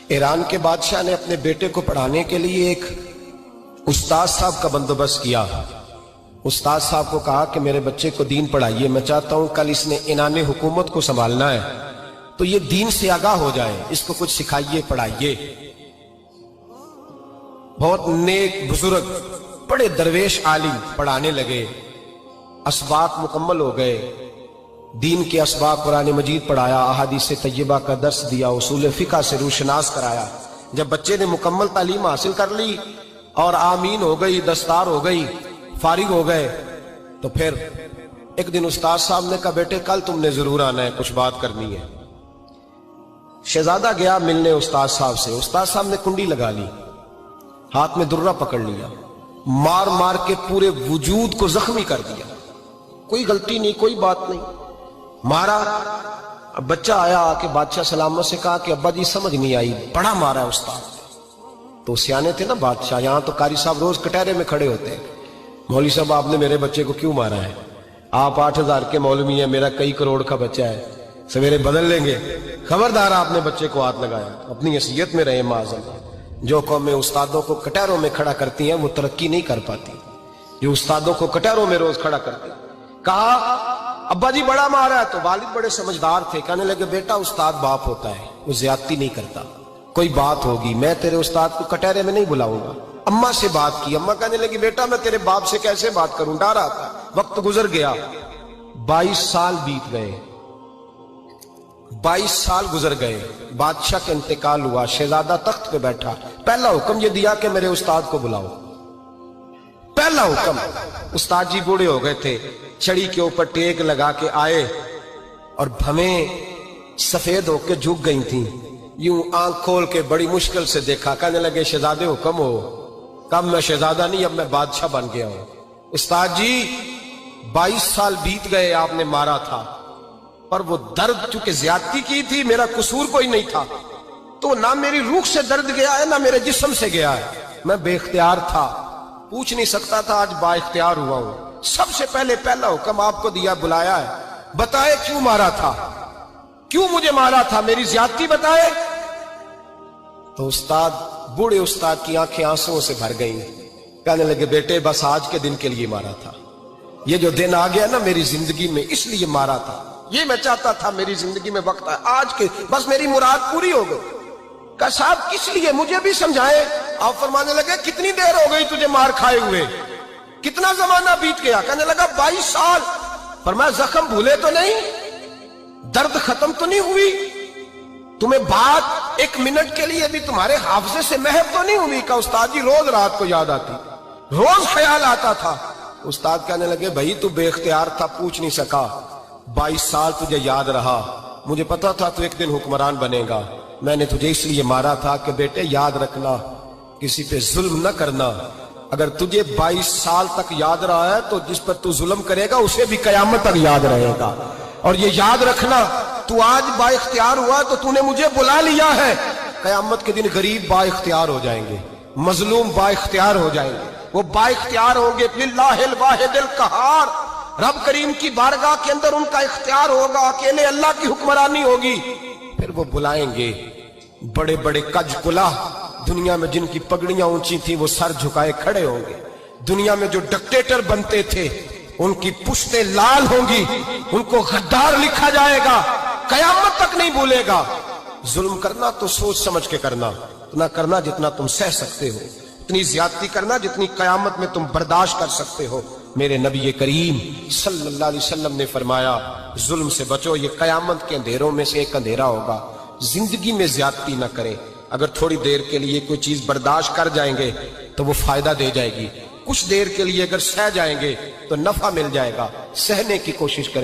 Iran के बादशाह ने अपने बेटे को पढ़ाने के लिए एक उस्ताद साहब का बंदोबस्त किया। उस्ताद साहब को कहा कि मेरे बच्चे को दीन पढ़ाइए, मैं चाहता हूं कल इसने इनाने हुकूमत को संभालना है तो ये दीन से आगाह हो जाए, इसको कुछ सिखाइए, पढ़ाइए। बहुत नेक बुजुर्ग बड़े दरवेश आलिम पढ़ाने लगे, असबाक मुकम्मल हो गए, दीन के असबाक कुरान मजीद पढ़ाया, अहादीस तय्यबा का दर्स दिया, उसूल फिक़ह से रूशनास कराया। जब बच्चे ने मुकम्मल तालीम हासिल कर ली और आमीन हो गई, दस्तार हो गई, फारिग हो गए, तो फिर एक दिन उस्ताद साहब ने कहा बेटे कल तुमने जरूर आना है, कुछ बात करनी है। शहजादा गया मिलने उस्ताद साहब से। उस्ताद साहब ने कुंडी लगा ली, हाथ में दुर्रा पकड़ लिया, मार मार के पूरे वजूद को जख्मी कर दिया। कोई गलती नहीं, कोई बात नहीं, मारा। अब बच्चा आया आके बादशाह सलामत से कहा कि अब्बा जी समझ नहीं आई, बड़ा मारा है उस्ताद। तो सियाने थे ना बादशाह, यहां तो कारी साहब रोज कटहरे में खड़े होते हैं, मौलवी साहब आपने मेरे बच्चे को क्यों मारा है? आप 8,000 के मौलवी हैं, मेरा कई करोड़ का बच्चा है, सवेरे बदल लेंगे, खबरदार आपने बच्चे को हाथ लगाया। अपनी हैसियत में रहे माज़अल्लाह। जो कौमें उस्तादों को कटहरों में खड़ा करती हैं वो तरक्की नहीं कर पाती। जो उस्तादों को कटहरों में रोज खड़ा करते हैं। कहा अब्बा जी बड़ा मारा है, तो वालिद बड़े समझदार थे, कहने लगे बेटा उस्ताद बाप होता है, वो ज्यादती नहीं करता, कोई बात होगी, मैं तेरे उस्ताद को कटहरे में नहीं बुलाऊंगा। अम्मा से बात की, अम्मा कहने लगी बेटा मैं तेरे बाप से कैसे बात करूं, डर आता। वक्त गुजर गया, 22 साल बीत गए, 22 साल गुजर गए, बादशाह का इंतकाल हुआ, शहजादा तख्त पे बैठा। पहला हुक्म ये दिया कि मेरे उस्ताद को बुलाओ, पहला हुक्म। उस्ताद जी बूढ़े हो गए थे, छड़ी के ऊपर टेक लगा के आए और भवें सफेद होके झुक गई थी। यूं आंख खोल के बड़ी मुश्किल से देखा, कहने लगे शहजादे हुक्म हो। कब मैं शहजादा नहीं, अब मैं बादशाह बन गया हूं। उस्ताद जी 22 साल बीत गए, आपने मारा था, पर वो दर्द चूंकि ज्यादती की थी, मेरा कसूर कोई नहीं था, तो ना मेरी रूह से दर्द गया है ना मेरे जिस्म से गया है, मैं बेख्तियार था, पूछ नहीं सकता था, आज बाइख्तियार हुआ हूं। सबसे पहले पहला हुक्म आपको दिया, बुलाया है, बताए क्यों मारा था, क्यों मुझे मारा था, मेरी ज्यादती बताए। तो उस्ताद, बूढ़े उस्ताद की आंखें आंसुओं से भर गईं, कहने लगे बेटे बस आज के दिन के लिए मारा था, ये जो दिन आ गया ना मेरी जिंदगी में, इसलिए मारा था, ये मैं चाहता था मेरी जिंदगी में वक्त है, आज के बस मेरी मुराद पूरी हो गई। कहा साहब किस लिए, मुझे भी समझाए। आप फरमाने लगे कितनी देर हो गई तुझे मार खाए हुए, कितना जमाना बीत गया? कहने लगा 22 साल। फरमाया जख्म भूले तो नहीं, दर्द खत्म तो नहीं हुई, तुम्हें बात एक मिनट के लिए भी तुम्हारे हाफजे से महव तो नहीं हुई? का उस्ताद जी रोज रात को याद आती, रोज ख्याल आता था। उस्ताद कहने लगे भाई तू बेख्तियार था, पूछ नहीं सका, 22 साल तुझे याद रहा, मुझे पता था तू एक दिन हुक्मरान बनेगा, मैंने तुझे इसलिए मारा था कि बेटे याद रखना, किसी पे जुल्म न करना। अगर तुझे 22 साल तक याद रहा है तो जिस पर तू जुल्म करेगा उसे भी कयामत तक याद रहेगा। और ये याद रखना, तू आज बाइख्तियार हुआ तो तूने मुझे बुला लिया है, कयामत के दिन गरीब बाइख्तियार हो जाएंगे, मजलूम बाइख्तियार हो जाएंगे, वो बाइख्तियार होंगे लिल्लाहिल वाहिदिल कहार, रब करीम की बारगाह के अंदर उनका इख्तियार होगा, अकेले अल्लाह की हुक्मरानी होगी। फिर वो बुलाएंगे बड़े बड़े कज कुला, दुनिया में जिनकी पगड़ियां ऊंची थी वो सर झुकाए खड़े होंगे, दुनिया में जो डिक्टेटर बनते थे उनकी पुश्तें लाल होंगी, उनको गद्दार लिखा जाएगा, कयामत तक नहीं भूलेगा। जुल्म करना तो सोच समझ के करना, इतना करना जितना तुम सह सकते हो, इतनी ज्यादती करना जितनी कयामत में तुम बर्दाश्त कर सकते हो। मेरे नबी करीम सल्लल्लाहु अलैहि वसल्लम ने फरमाया जुल्म से बचो, ये कयामत के अंधेरों में से एक अंधेरा होगा। जिंदगी में ज्यादती ना करें, अगर थोड़ी देर के लिए कोई चीज बर्दाश्त कर जाएंगे तो वो फायदा दे जाएगी, कुछ देर के लिए अगर सह जाएंगे तो नफा मिल जाएगा, सहने की कोशिश करें।